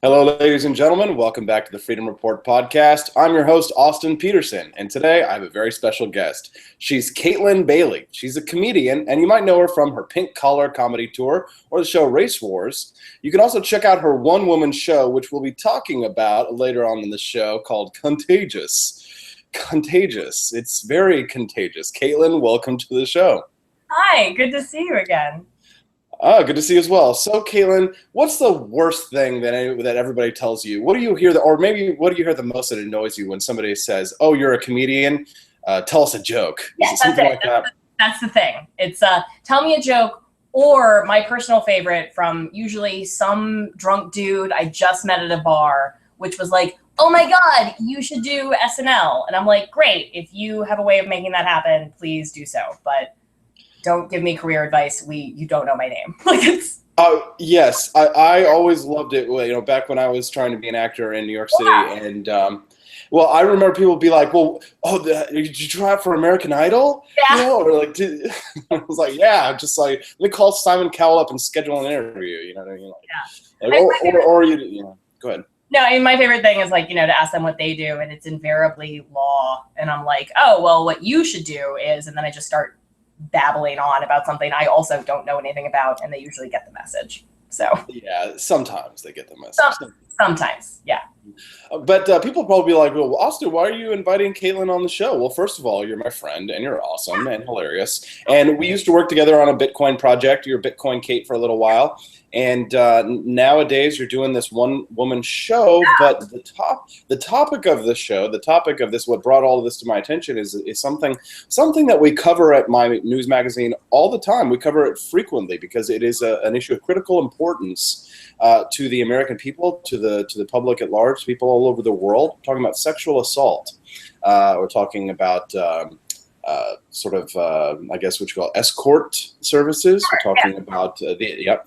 Hello, ladies and gentlemen. Welcome back to the Freedom Report podcast. I'm your host, Austin Peterson, and today I have a very special guest. She's Kaytlin Bailey. She's a comedian, and you might know her from her Pink Collar comedy tour or the show Race Wars. You can also check out her one-woman show, which we'll be talking about later on in the show, called Contagious. Contagious. It's very contagious. Kaytlin, welcome to the show. Hi, good to see you again. Good to see you as well. So, Kaytlin, what's the worst thing that everybody tells you? What do you hear, or maybe what do you hear the most that annoys you when somebody says, "Oh, you're a comedian. Tell us a joke." Yes, Is it something like that? That's the thing. It's tell me a joke, or my personal favorite from usually some drunk dude I just met at a bar, which was like, "Oh my God, you should do SNL," and I'm like, "Great, if you have a way of making that happen, please do so." But don't give me career advice. You don't know my name. Like it's. Yes, I always loved it. You know, back when I was trying to be an actor in New York City, and well, I remember people be like, "Well, did you try out for American Idol?" Yeah. You know, or like, I was like, "Yeah, just like let me call Simon Cowell up and schedule an interview." You know what I mean? Or you know, go ahead. No, I mean, my favorite thing is like, to ask them what they do, and it's invariably law. And I'm like, oh, well, what you should do is, and then I just start babbling on about something I also don't know anything about, and they usually get the message. So yeah, sometimes they get the message. Sometimes, yeah. But people probably be like, "Well, Austin, why are you inviting Kaytlin on the show?" Well, first of all, you're my friend, and you're awesome and hilarious. And we used to work together on a Bitcoin project. You're Bitcoin Kate for a little while. And nowadays, you're doing this one-woman show. But the topic of the show, the topic of this, what brought all of this to my attention is something that we cover at my news magazine all the time. We cover it frequently because it is an issue of critical importance to the American people, to the public at large, people all over the world. We're talking about sexual assault. We're talking about I guess what you call escort services. We're talking about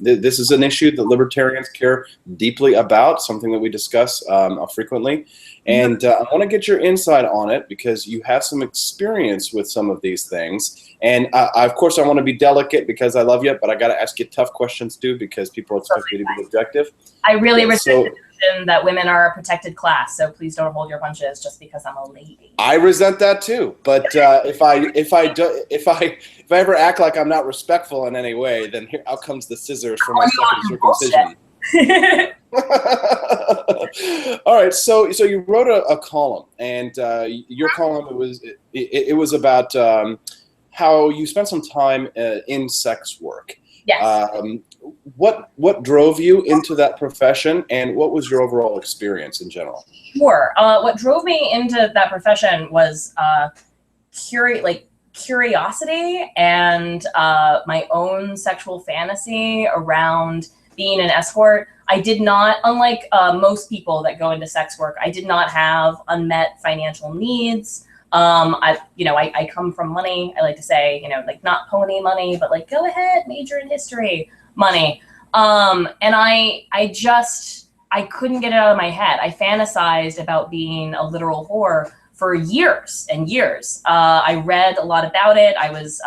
this is an issue that libertarians care deeply about, something that we discuss frequently. And I want to get your insight on it because you have some experience with some of these things. And of course, I want to be delicate because I love you, but I got to ask you tough questions too because people expect me to be objective. I really respect the notion that women are a protected class, so please don't hold your punches just because I'm a lady. I resent that too, but if I ever act like I'm not respectful in any way, then here out comes the scissors for my second circumcision. All right, so you wrote a column, and your column it was about how you spent some time in sex work. Yes. What drove you into that profession, and what was your overall experience in general? Sure. What drove me into that profession was curiosity and my own sexual fantasy around being an escort. I did not, unlike most people that go into sex work, I did not have unmet financial needs. I come from money. I like to say, like not pony money, but like go ahead, major in history money. And I couldn't get it out of my head. I fantasized about being a literal whore for years and years. I read a lot about it. I was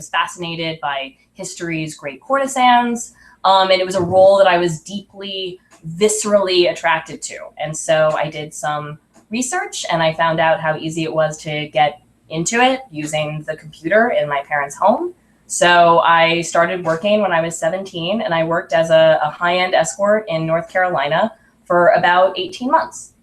fascinated by history's great courtesans. And it was a role that I was deeply, viscerally attracted to. And so I did some research and I found out how easy it was to get into it using the computer in my parents' home. So I started working when I was 17 and I worked as a high-end escort in North Carolina for about 18 months.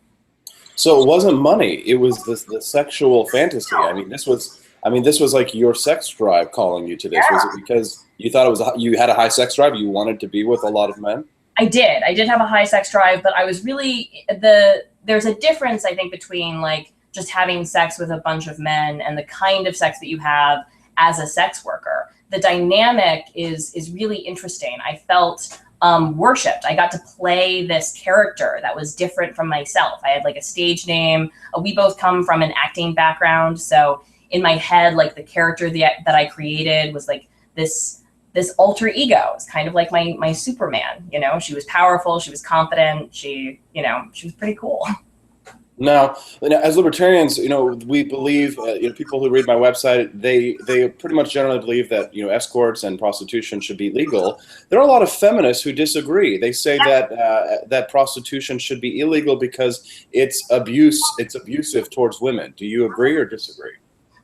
So it wasn't money, it was the sexual fantasy. I mean, this was like your sex drive calling you to this. Yeah. Was it because you thought you had a high sex drive, you wanted to be with a lot of men? I did have a high sex drive, but I was really there's a difference, I think, between like just having sex with a bunch of men and the kind of sex that you have as a sex worker. The dynamic is really interesting. I felt worshipped. I got to play this character that was different from myself. I had like a stage name. We both come from an acting background. So in my head, like the character that I created was like this alter ego. It's kind of like my Superman, She was powerful, she was confident, she was pretty cool. Now, as libertarians, we believe, people who read my website, they pretty much generally believe that, escorts and prostitution should be legal. There are a lot of feminists who disagree. They say that prostitution should be illegal because it's abusive towards women. Do you agree or disagree?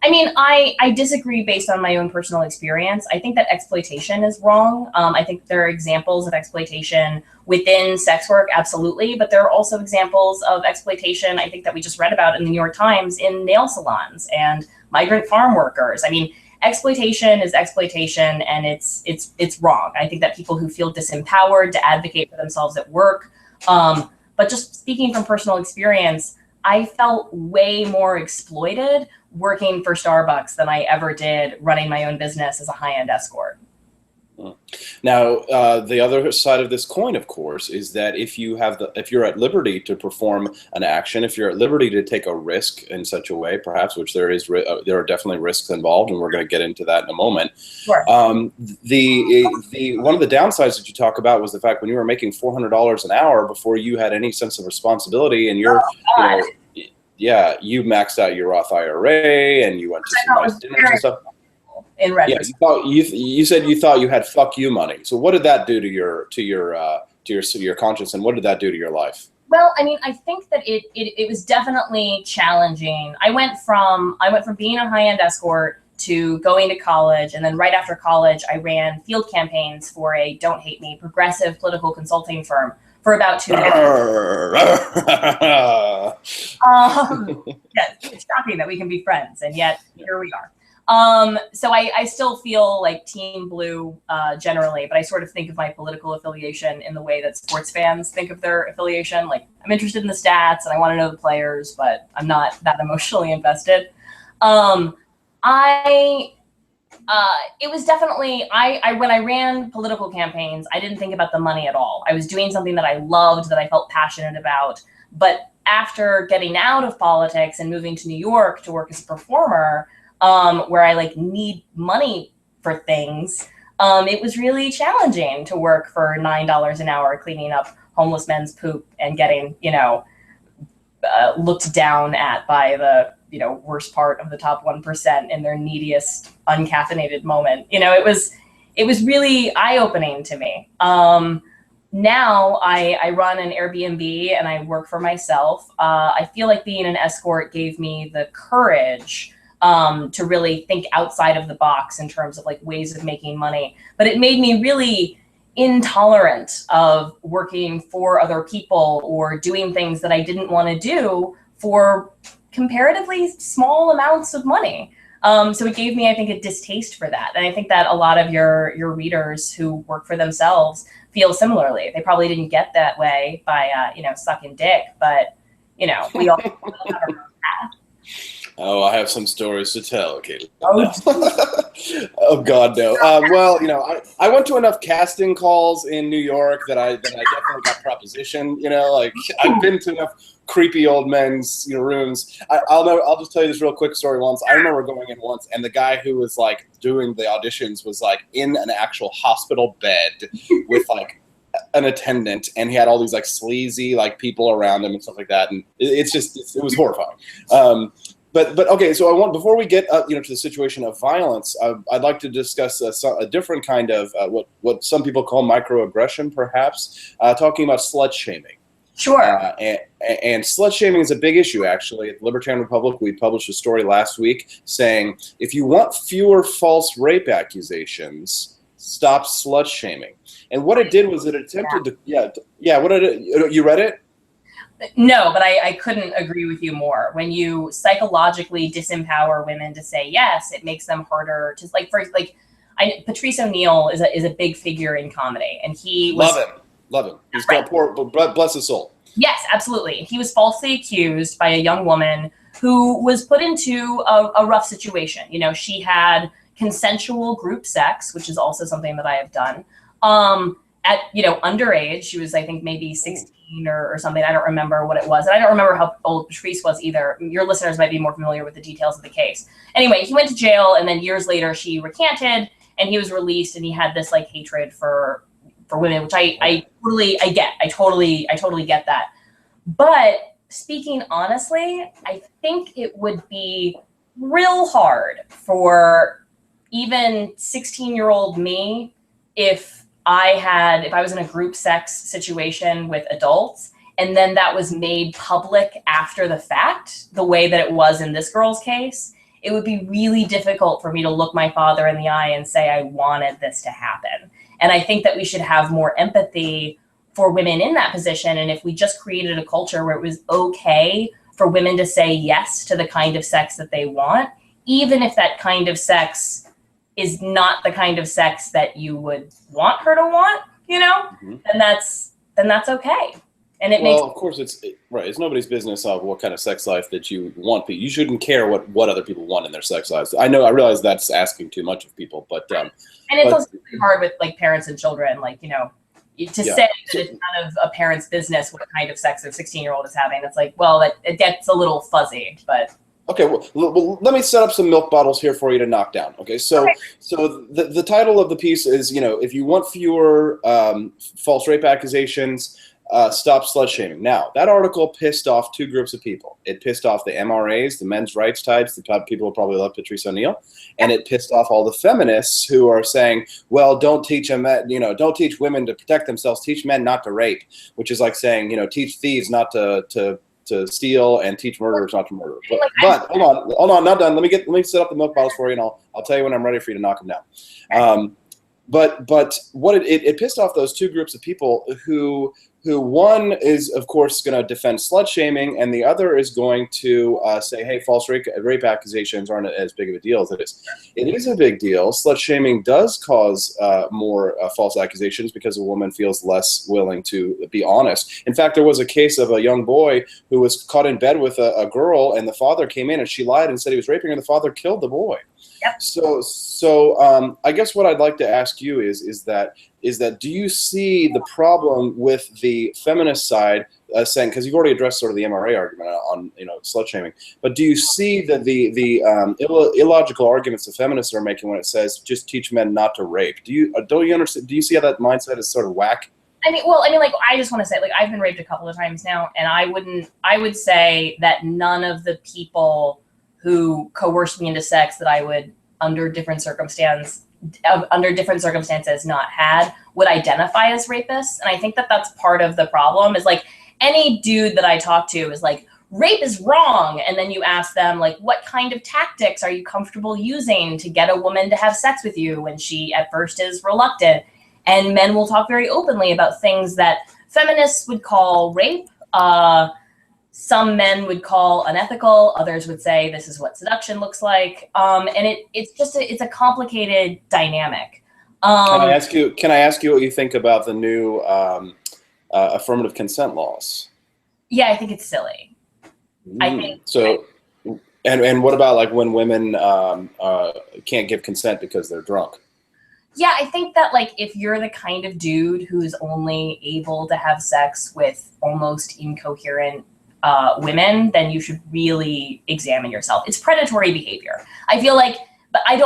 I mean, I disagree based on my own personal experience. I think that exploitation is wrong. I think there are examples of exploitation within sex work, absolutely, but there are also examples of exploitation, I think, that we just read about in the New York Times in nail salons and migrant farm workers. I mean, exploitation is exploitation, and it's wrong. I think that people who feel disempowered to advocate for themselves at work, but just speaking from personal experience, I felt way more exploited working for Starbucks than I ever did running my own business as a high-end escort. Now, the other side of this coin, of course, is that if you're at liberty to perform an action, if you're at liberty to take a risk in such a way, perhaps, which there are definitely risks involved, and we're going to get into that in a moment. Sure. One of the downsides that you talk about was the fact when you were making $400 an hour before you had any sense of responsibility, and you maxed out your Roth IRA and you went to some nice dinners and stuff. In retrospect. Yeah, you said you thought you had fuck you money. So what did that do to your conscience, and what did that do to your life? Well, I mean, I think that it was definitely challenging. I went from being a high-end escort to going to college, and then right after college, I ran field campaigns for a, don't hate me, progressive political consulting firm for about 2 years. Yes, it's shocking that we can be friends, and yet here we are. So I still feel like Team Blue generally, but I sort of think of my political affiliation in the way that sports fans think of their affiliation. Like, I'm interested in the stats and I want to know the players, but I'm not that emotionally invested. It was definitely, when I ran political campaigns, I didn't think about the money at all. I was doing something that I loved, that I felt passionate about. But after getting out of politics and moving to New York to work as a performer, where I need money for things, it was really challenging to work for $9 an hour cleaning up homeless men's poop and getting, looked down at by the, worst part of the top 1% in their neediest uncaffeinated moment. It was really eye-opening to me. Now I run an Airbnb and I work for myself. I feel like being an escort gave me the courage to really think outside of the box in terms of ways of making money. But it made me really intolerant of working for other people or doing things that I didn't want to do for comparatively small amounts of money. So it gave me, I think, a distaste for that. And I think that a lot of your readers who work for themselves feel similarly. They probably didn't get that way by, sucking dick, but, we all have our own path. Oh, I have some stories to tell, Kaytlin. Oh, oh God, no. Well, I went to enough casting calls in New York that I definitely got propositioned. I've been to enough creepy old men's rooms. I'll just tell you this real quick story. Once I remember going in once, and the guy who was doing the auditions was in an actual hospital bed with an attendant, and he had all these sleazy people around him and stuff like that, and it was horrifying. But okay, so before we get to the situation of violence, I'd like to discuss a different kind of what some people call microaggression, perhaps, talking about slut shaming. Sure. And slut shaming is a big issue, actually. At the Libertarian Republic, we published a story last week saying, if you want fewer false rape accusations, stop slut shaming. And what it did was it attempted to, you read it? No, but I couldn't agree with you more. When you psychologically disempower women to say yes, it makes them harder to Patrice O'Neill is a big figure in comedy, and he was love him. He's got poor, bless his soul. Yes, absolutely. He was falsely accused by a young woman who was put into a rough situation. She had consensual group sex, which is also something that I have done. At underage, she was, I think, maybe 16 or something. I don't remember what it was, and I don't remember how old Patrice was either. Your listeners might be more familiar with the details of the case. Anyway, he went to jail, and then years later, she recanted, and he was released, and he had this hatred for women, which I totally get. I totally get that. But speaking honestly, I think it would be real hard for even 16-year-old me if I was in a group sex situation with adults and then that was made public after the fact, the way that it was in this girl's case. It would be really difficult for me to look my father in the eye and say I wanted this to happen. And I think that we should have more empathy for women in that position. And if we just created a culture where it was okay for women to say yes to the kind of sex that they want, even if that kind of sex is not the kind of sex that you would want her to want, Mm-hmm. then that's okay. And of course, it's nobody's business of what kind of sex life that you want. But you shouldn't care what other people want in their sex lives. I realize that's asking too much of people, but and it's also really hard with like parents and children, like to say that it's none of a parent's business what kind of sex their 16-year-old is having. It's like, well, it gets a little fuzzy, but. Okay, well, let me set up some milk bottles here for you to knock down. Okay, so the title of the piece is, if you want fewer false rape accusations, stop slut shaming. Now, that article pissed off two groups of people. It pissed off the MRAs, the men's rights types, the type of people who probably love Patrice O'Neill, and it pissed off all the feminists who are saying, well, don't teach them, don't teach women to protect themselves, teach men not to rape, which is like saying, teach thieves not to steal and teach murderers not to murder. But hold on, not done. Let me set up the milk bottles for you, and I'll tell you when I'm ready for you to knock them down. But what it pissed off those two groups of people who one is of course going to defend slut shaming, and the other is going to say, hey, false rape accusations aren't as big of a deal as it is. It is a big deal. Slut shaming does cause more false accusations because a woman feels less willing to be honest. In fact, there was a case of a young boy who was caught in bed with a girl, and the father came in and she lied and said he was raping her, and the father killed the boy. Yep. So I guess what I'd like to ask you is that do you see the problem with the feminist side saying, because you've already addressed sort of the MRA argument on slut shaming, but do you see the illogical arguments the feminists are making when it says just teach men not to rape? Don't you understand? Do you see how that mindset is sort of whack? Like, I just want to say, like, I've been raped a couple of times now, and I would say that none of the people who coerced me into sex that I would, under different circumstances not had, would identify as rapists. And I think that that's part of the problem, is like any dude that I talk to is like, rape is wrong. And then you ask them, like, what kind of tactics are you comfortable using to get a woman to have sex with you when she at first is reluctant? And men will talk very openly about things that feminists would call rape. Some men would call unethical. Others would say this is what seduction looks like. And it's a complicated dynamic. Can I ask you what you think about the new affirmative consent laws? Yeah, I think it's silly. I think so. And what about like when women can't give consent because they're drunk? Yeah, I think that like if you're the kind of dude who's only able to have sex with almost incoherent women, then you should really examine yourself. It's predatory behavior. I feel like, but I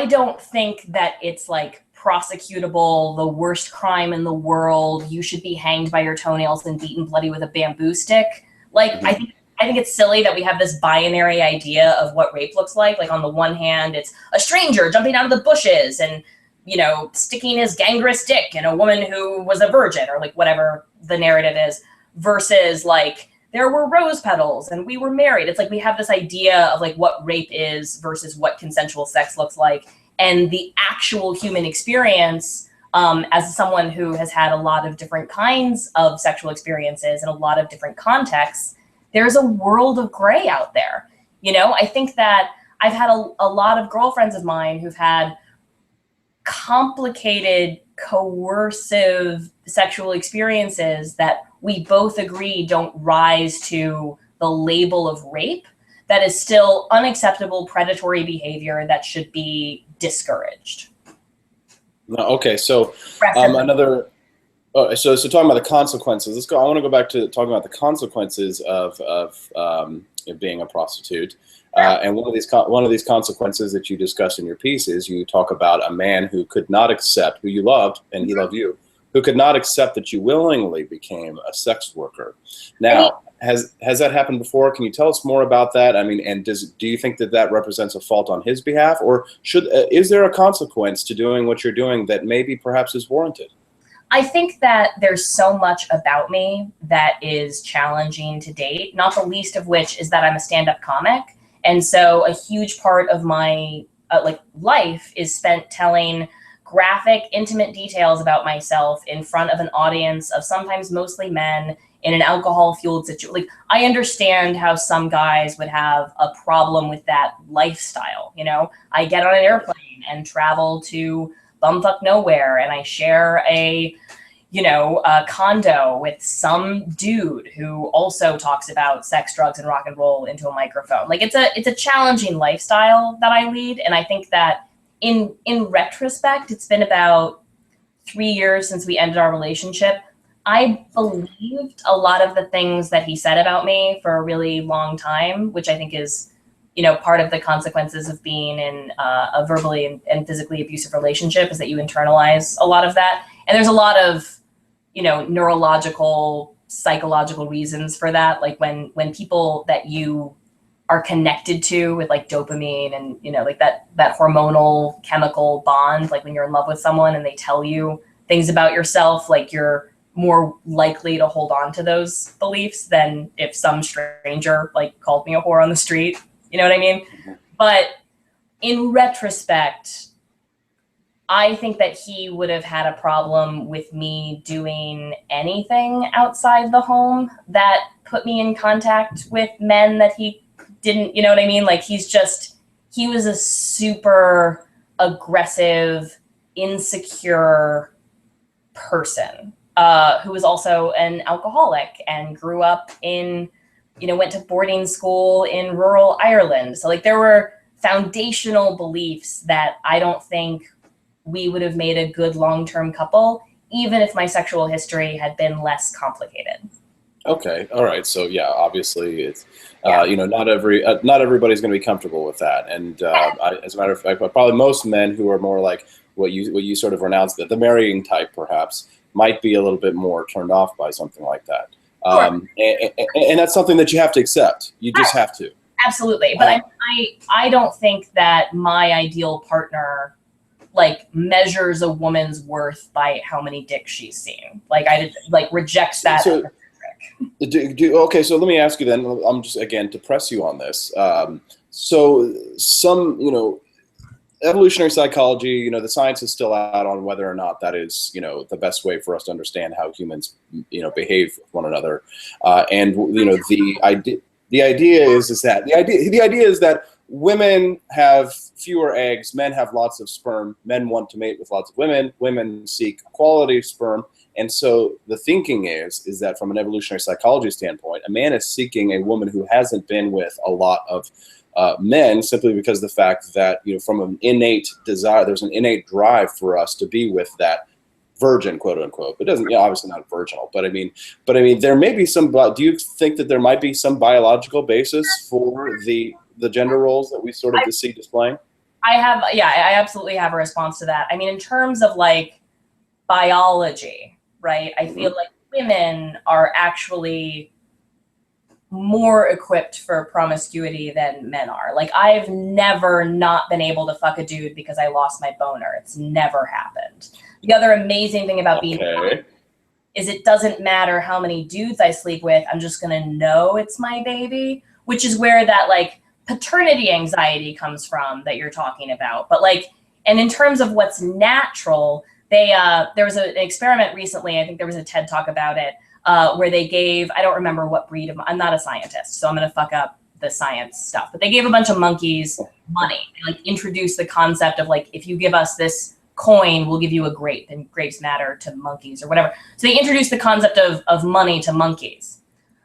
don't think that it's like prosecutable, the worst crime in the world. You should be hanged by your toenails and beaten bloody with a bamboo stick. Like, I think it's silly that we have this binary idea of what rape looks like. Like on the one hand, it's a stranger jumping out of the bushes and, sticking his gangrenous dick in a woman who was a virgin, or like whatever the narrative is, versus like there were rose petals and we were married. It's like we have this idea of like what rape is versus what consensual sex looks like. And the actual human experience, as someone who has had a lot of different kinds of sexual experiences in a lot of different contexts, there's a world of gray out there. I think that I've had a lot of girlfriends of mine who've had complicated, coercive sexual experiences that we both agree don't rise to the label of rape, that is still unacceptable predatory behavior that should be discouraged. Okay, so so talking about the consequences, let's go. I want to go back to talking about the consequences of being a prostitute. And one of these consequences that you discuss in your piece is you talk about a man who could not accept, who you loved, and he loved you, who could not accept that you willingly became a sex worker. Now, has that happened before? Can you tell us more about that? I mean, and do you think that that represents a fault on his behalf, or is there a consequence to doing what you're doing that maybe perhaps is warranted? I think that there's so much about me that is challenging to date, not the least of which is that I'm a stand-up comic. And so a huge part of my life is spent telling graphic, intimate details about myself in front of an audience of sometimes mostly men in an alcohol-fueled situation. Like, I understand how some guys would have a problem with that lifestyle. You know, I get on an airplane and travel to bumfuck nowhere, and I share a condo with some dude who also talks about sex, drugs, and rock and roll into a microphone. Like, it's a challenging lifestyle that I lead, and I think that in retrospect, it's been about 3 years since we ended our relationship. I believed a lot of the things that he said about me for a really long time, which I think is, part of the consequences of being in a verbally and physically abusive relationship, is that you internalize a lot of that. And there's a lot of, neurological, psychological reasons for that. Like when people that you are connected to with like dopamine and, like that hormonal chemical bond, like when you're in love with someone and they tell you things about yourself, like you're more likely to hold on to those beliefs than if some stranger like called me a whore on the street. You know what I mean? But in retrospect, I think that he would have had a problem with me doing anything outside the home that put me in contact with men that he didn't, you know what I mean? Like, he was a super aggressive, insecure person who was also an alcoholic and grew up in, went to boarding school in rural Ireland. So like there were foundational beliefs that I don't think we would have made a good long-term couple, even if my sexual history had been less complicated. Okay. All right. So yeah, obviously it's, not everybody's going to be comfortable with that. And as a matter of fact, probably most men who are more like what you sort of renounced, that the marrying type perhaps might be a little bit more turned off by something like that. Sure. And that's something that you have to accept. You just have to. Absolutely. But I don't think that my ideal partner like measures a woman's worth by how many dicks she's seen. Like rejects that. Okay, so let me ask you then. I'm just again to press you on this. So some evolutionary psychology, the science is still out on whether or not that is the best way for us to understand how humans behave with one another. And the idea is that women have fewer eggs, men have lots of sperm, men want to mate with lots of women, women seek quality sperm. And so the thinking is that from an evolutionary psychology standpoint, a man is seeking a woman who hasn't been with a lot of men, simply because of the fact that, from an innate desire, there's an innate drive for us to be with that virgin, quote unquote. It doesn't, obviously not virginal, but I mean, there may be some, do you think that there might be some biological basis for the gender roles that we sort of see displaying? I absolutely have a response to that. I mean, in terms of like biology, right? I feel like women are actually more equipped for promiscuity than men are. Like, I've never not been able to fuck a dude because I lost my boner. It's never happened. The other amazing thing about being is it doesn't matter how many dudes I sleep with. I'm just going to know it's my baby, which is where that like paternity anxiety comes from that you're talking about. But like, and in terms of what's natural, there was an experiment recently, I think there was a TED Talk about it, where they gave, I don't remember what breed of, I'm not a scientist, so I'm going to fuck up the science stuff, but they gave a bunch of monkeys money. They like introduced the concept of like, if you give us this coin, we'll give you a grape, and grapes matter to monkeys or whatever. So they introduced the concept of money to monkeys.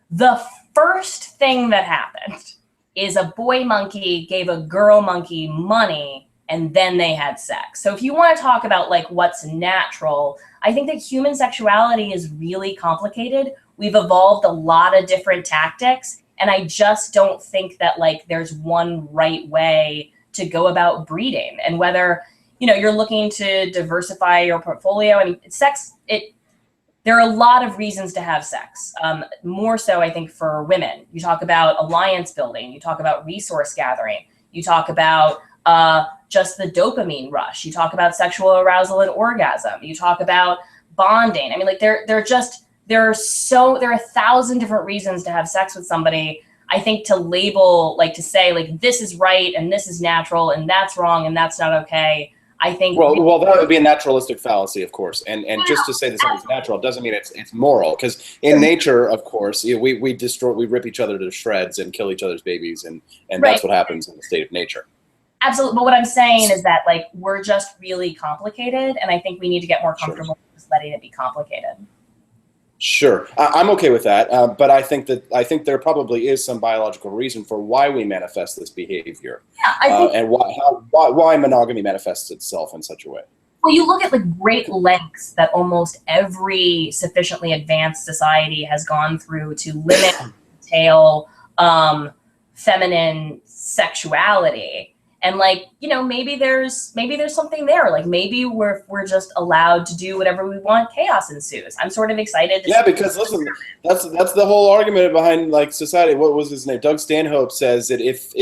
The first thing that happened is a boy monkey gave a girl monkey money, and then they had sex. So if you want to talk about like what's natural, I think that human sexuality is really complicated. We've evolved a lot of different tactics, and I just don't think that like there's one right way to go about breeding. And whether, you're looking to diversify your portfolio, I mean, sex, there are a lot of reasons to have sex. More so, I think, for women. You talk about alliance building. You talk about resource gathering. You talk about just the dopamine rush. You talk about sexual arousal and orgasm. You talk about bonding. I mean, like there are 1,000 different reasons to have sex with somebody. I think to label, like to say, like this is right and this is natural and that's wrong and that's not okay. I think well, that would be a naturalistic fallacy, of course, and just to say that something's natural doesn't mean it's moral, because in nature, of course, we rip each other to shreds and kill each other's babies, and that's what happens in the state of nature. Absolutely, but what I'm saying is that like we're just really complicated, and I think we need to get more comfortable with just letting it be complicated. Sure, I'm okay with that, but I think there probably is some biological reason for why we manifest this behavior, and why monogamy manifests itself in such a way. Well, you look at the great lengths that almost every sufficiently advanced society has gone through to limit, curtail, feminine sexuality. And like, you know, maybe there's something there. Like maybe we're just allowed to do whatever we want. Chaos ensues. I'm sort of excited. Because listen, that's the whole argument behind like society. What was his name? Doug Stanhope says that if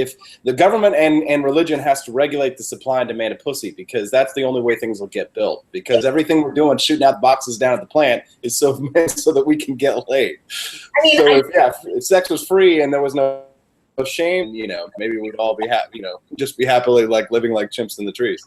the government and religion has to regulate the supply and demand of pussy, because that's the only way things will get built. Because everything we're doing, shooting out boxes down at the plant, is so that we can get laid. I mean, if sex was free and there was no shame, you know, maybe we'd all be happy, you know, just be happily like living like chimps in the trees.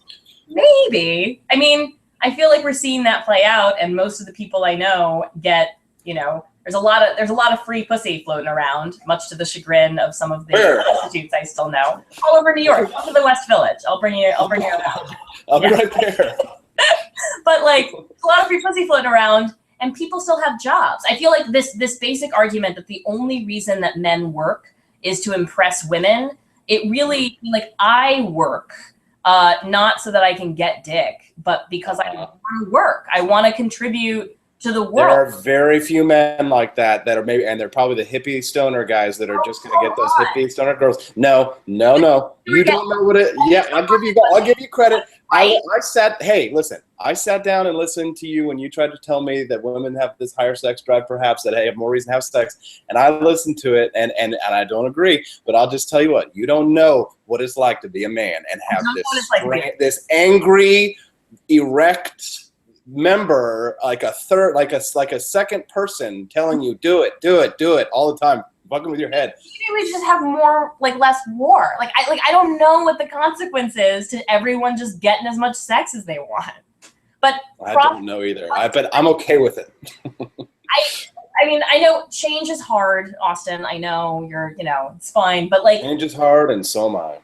Maybe. I mean, I feel like we're seeing that play out, and most of the people I know get, you know, there's a lot of free pussy floating around, much to the chagrin of some of the prostitutes I still know. All over New York, up to the West Village. I'll bring you around. I'll be right there. But like a lot of free pussy floating around, and people still have jobs. I feel like this basic argument that the only reason that men work is to impress women. It really, like, I work not so that I can get dick, but because I want to work. I want to contribute to the world. There are very few men like that are maybe, and they're probably the hippie stoner guys that are just going to get those hippie stoner girls. No. You don't know what it. Yeah, I'll give you credit. I sat down and listened to you when you tried to tell me that women have this higher sex drive, perhaps, that have more reason to have sex, and I listened to it, and I don't agree. But I'll just tell you what, you don't know what it's like to be a man and have this angry, erect member, like a second person telling you do it all the time, fucking with your head. Maybe we just have less war. I don't know what the consequence is to everyone just getting as much sex as they want. But I don't know either. But I'm okay with it. I mean, I know change is hard, Austin. I know it's fine, but like change is hard, and so am I.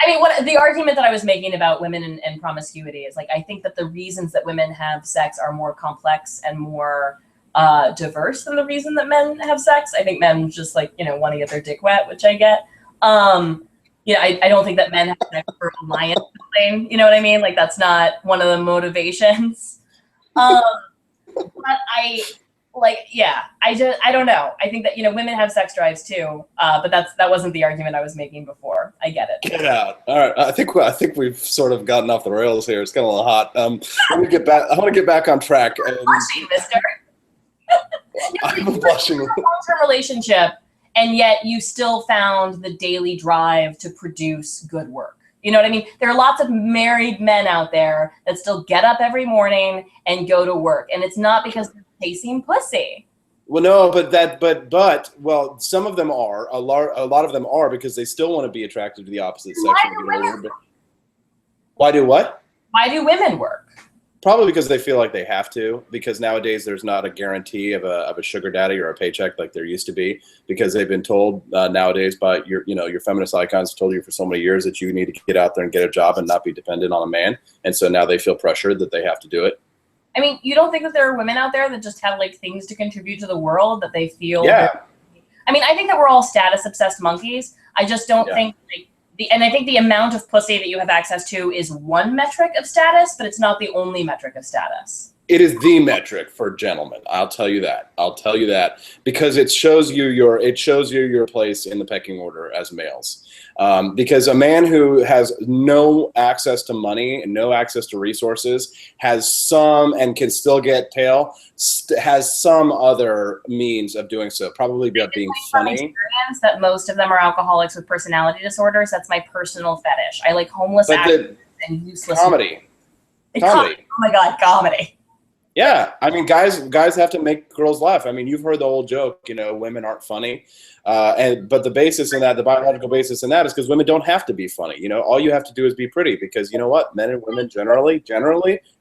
I mean, what the argument that I was making about women and promiscuity is like, I think that the reasons that women have sex are more complex and more diverse than the reason that men have sex. I think men just like, want to get their dick wet, which I get. I don't think that men have sex for alliance building. You know what I mean? Like that's not one of the motivations. But I don't know. I think that, women have sex drives too. But that wasn't the argument I was making before. I get it. Get out. All right. I think we've sort of gotten off the rails here. It's getting a little hot. I want to get back on track. Blushing, mister. I'm blushing. You're in a long-term relationship, and yet you still found the daily drive to produce good work. You know what I mean? There are lots of married men out there that still get up every morning and go to work, and it's not because they're chasing pussy. Well, no, but some of them are. A lot of them are because they still want to be attracted to the opposite sex. Why do what? Why do women work? Probably because they feel like they have to, because nowadays there's not a guarantee of a sugar daddy or a paycheck like there used to be, because they've been told nowadays by your feminist icons told you for so many years that you need to get out there and get a job and not be dependent on a man. And so now they feel pressured that they have to do it. I mean, you don't think that there are women out there that just have like things to contribute to the world that they feel? Yeah. I mean, I think that we're all status obsessed monkeys. I just don't think and I think the amount of pussy that you have access to is one metric of status, but it's not the only metric of status. It is the metric for gentlemen. I'll tell you that. I'll tell you that because it shows you your place in the pecking order as males. Because a man who has no access to money and no access to resources has some and can still get tail has some other means of doing so. Probably by being funny. Experience that most of them are alcoholics with personality disorders. That's my personal fetish. I like homeless actors and useless comedy. Comedy. Oh my god, comedy. Yeah, I mean, guys have to make girls laugh. I mean, you've heard the old joke, women aren't funny, but the basis in that, the biological basis in that, is because women don't have to be funny. All you have to do is be pretty, because you know what, men and women generally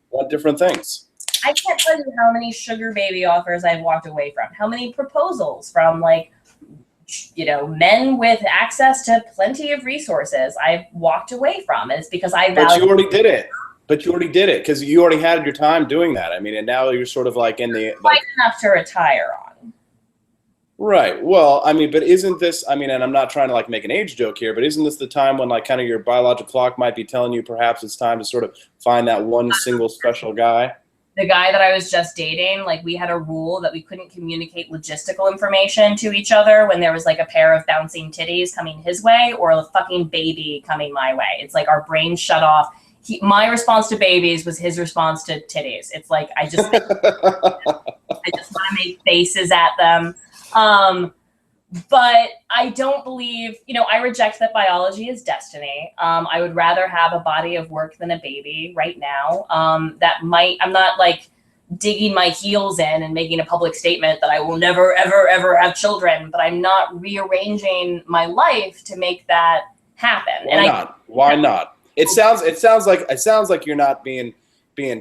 want different things. I can't tell you how many sugar baby offers I've walked away from. How many proposals from men with access to plenty of resources I've walked away from. And it's because I value. But you already did it. Because you already had your time doing that. I mean, and now you're sort of like in the quite enough to retire on. Right. Well, I mean, but isn't this? I mean, and I'm not trying to make an age joke here, but isn't this the time when kind of your biological clock might be telling you perhaps it's time to sort of find that one single special guy? The guy that I was just dating, we had a rule that we couldn't communicate logistical information to each other when there was a pair of bouncing titties coming his way or a fucking baby coming my way. It's our brains shut off. My response to babies was his response to titties. It's I just want to make faces at them. But I don't believe, I reject that biology is destiny. I would rather have a body of work than a baby right now. I'm not digging my heels in and making a public statement that I will never, ever, ever have children, but I'm not rearranging my life to make that happen. Why not? It sounds like you're not being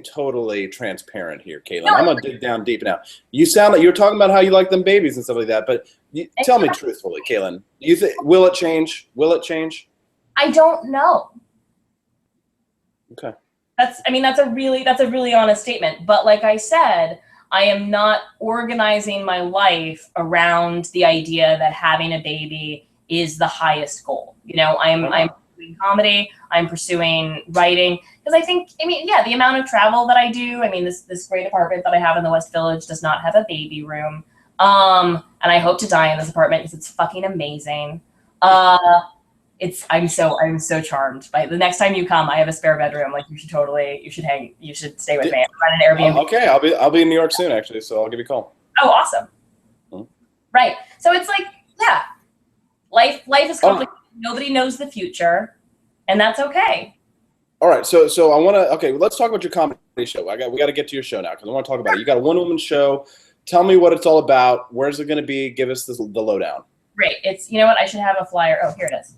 totally transparent here, Kaytlin. No, I'm gonna dig down deep now. You sound like you're talking about how you like them babies and stuff like that, but tell me truthfully, Kaytlin. Will it change? Will it change? I don't know. Okay. That's a really honest statement. But like I said, I am not organizing my life around the idea that having a baby is the highest goal. I'm pursuing comedy. I'm pursuing writing because the amount of travel that I do. This great apartment that I have in the West Village does not have a baby room. And I hope to die in this apartment because it's fucking amazing. I'm so charmed. By the next time you come, I have a spare bedroom. You should stay with me. I'm at an Airbnb. Okay, I'll be in New York soon actually, so I'll give you a call. Oh, awesome. Mm-hmm. Right. So it's life is complicated. Nobody knows the future, and that's okay. All right, so I want to let's talk about your comedy show. We got to get to your show now because I want to talk about it. You got a one-woman show. Tell me what it's all about. Where's it going to be? Give us the lowdown. Great. It's I should have a flyer. Oh, here it is.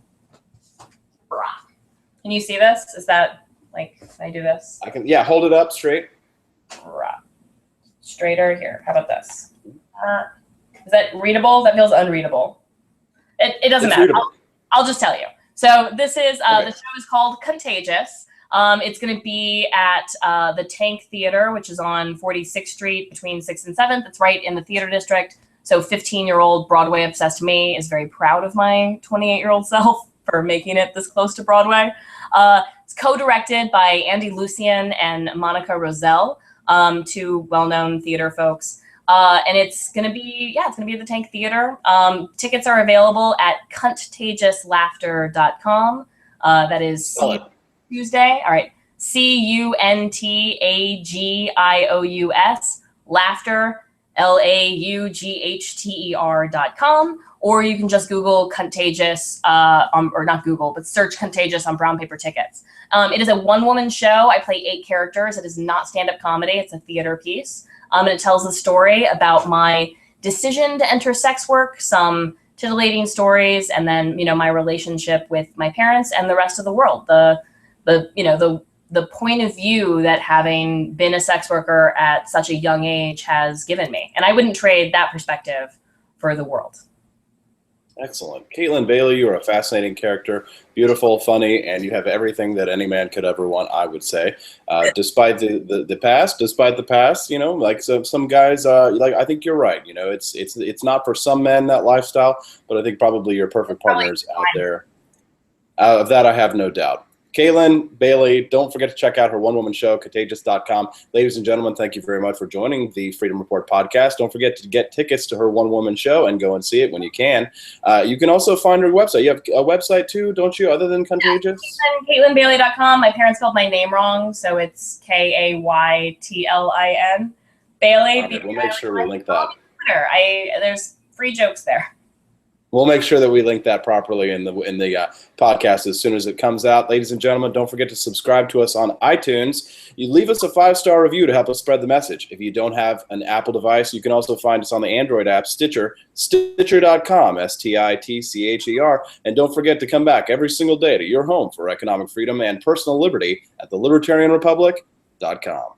Can you see this? Is that can I do this? I can. Yeah, hold it up straight. Straighter here. How about this? Is that readable? That feels unreadable. It doesn't matter. I'll just tell you. So this is the show is called Contagious. It's going to be at the Tank Theater, which is on 46th Street between 6th and 7th. It's right in the theater district. So 15-year-old Broadway obsessed me is very proud of my 28-year-old self for making it this close to Broadway. It's co-directed by Andy Lucian and Monica Roselle, two well-known theater folks. And it's gonna be at the Tank Theater. Tickets are available at contagiousLaughter.com. That is Tuesday. All right, CUNTAGIOUS Laughter LAUGHTER.com. Or you can just Google Contagious, or not Google, but search Contagious on brown paper tickets. It is a one-woman show. I play 8 characters. It is not stand-up comedy. It's a theater piece. And it tells the story about my decision to enter sex work, some titillating stories, and then, my relationship with my parents and the rest of the world. The point of view that having been a sex worker at such a young age has given me. And I wouldn't trade that perspective for the world. Excellent. Kaytlin Bailey, you are a fascinating character, beautiful, funny, and you have everything that any man could ever want, I would say. Despite the past, some guys, I think you're right. It's not for some men, that lifestyle, but I think probably your perfect partner is out there. Of that, I have no doubt. Kaytlin Bailey, don't forget to check out her one-woman show, Contagious.com. Ladies and gentlemen, thank you very much for joining the Freedom Report podcast. Don't forget to get tickets to her one-woman show and go and see it when you can. You can also find her website. You have a website too, don't you, other than Contagious? Yeah, KaytlinBailey.com. My parents spelled my name wrong, so it's Kaytlin Bailey. Right, we'll make sure we link that. Twitter. There's free jokes there. We'll make sure that we link that properly in the podcast as soon as it comes out. Ladies and gentlemen, don't forget to subscribe to us on iTunes. You leave us a 5-star review to help us spread the message. If you don't have an Apple device, you can also find us on the Android app, Stitcher, Stitcher.com, Stitcher. And don't forget to come back every single day to your home for economic freedom and personal liberty at thelibertarianrepublic.com.